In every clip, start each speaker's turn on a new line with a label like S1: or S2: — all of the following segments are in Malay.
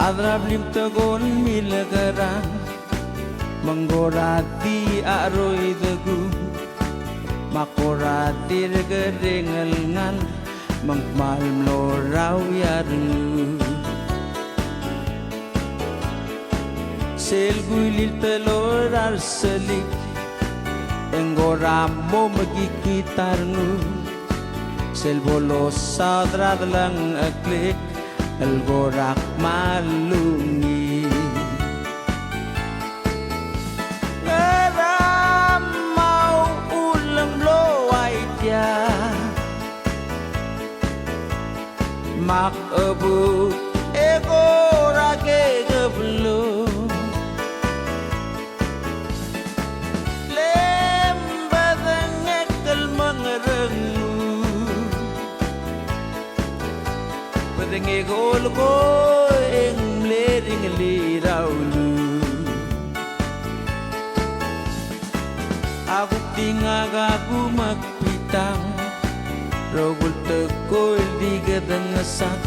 S1: Adrab lim tagon milagaran menggorati aroy dagu makorati regerengelngan mengmal mloraw yarnu sel guilil telor arsalik engoramo magikitarnu sel bolos sadrad lang aklik algorak malungi ngeram mau ulang bloai dia mak ebu ego rage geblu lem badengekal mengerengu badenge gol go eng lering liraulu aku tingaga aku magpitang rogul tekoy di gadangasak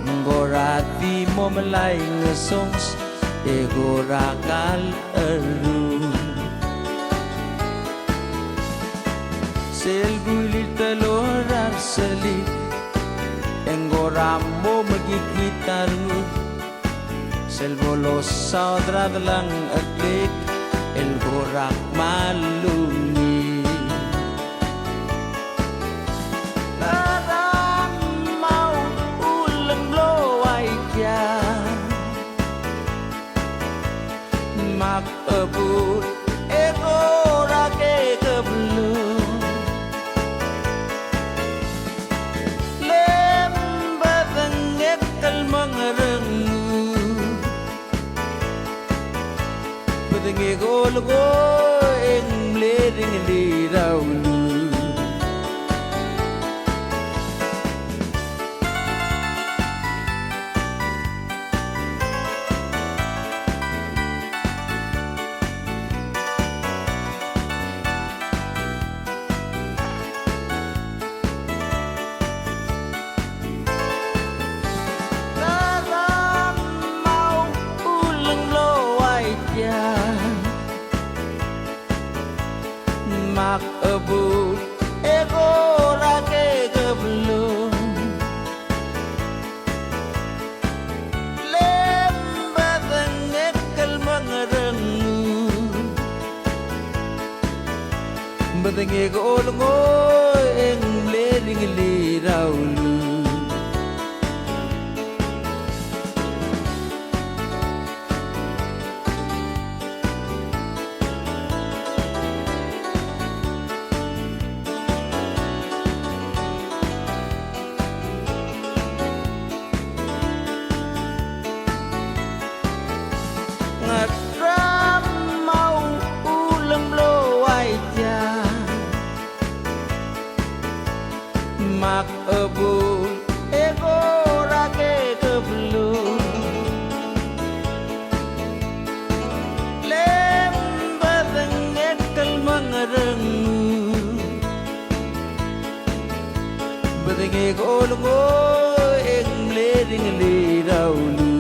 S1: menggorati mo malay ngesongs ego rakal eru sel gulir telur arsalik engoramo magikitarnu sel bolos saudrad lang aklik el gorak malungi larang mau ulang bloai dia mak ebut ego rake kebelu lem badengekal mengerengu badenge gol go eng lering liraulu mak ebut ego rake gebelum lem badengekal mengerengu badenge golongo eng lering liraulu ngeram mau ulang bloai dia mak ebul ego rake kebelum lem badengekal mengerengu badenge golongo eng lering liraulu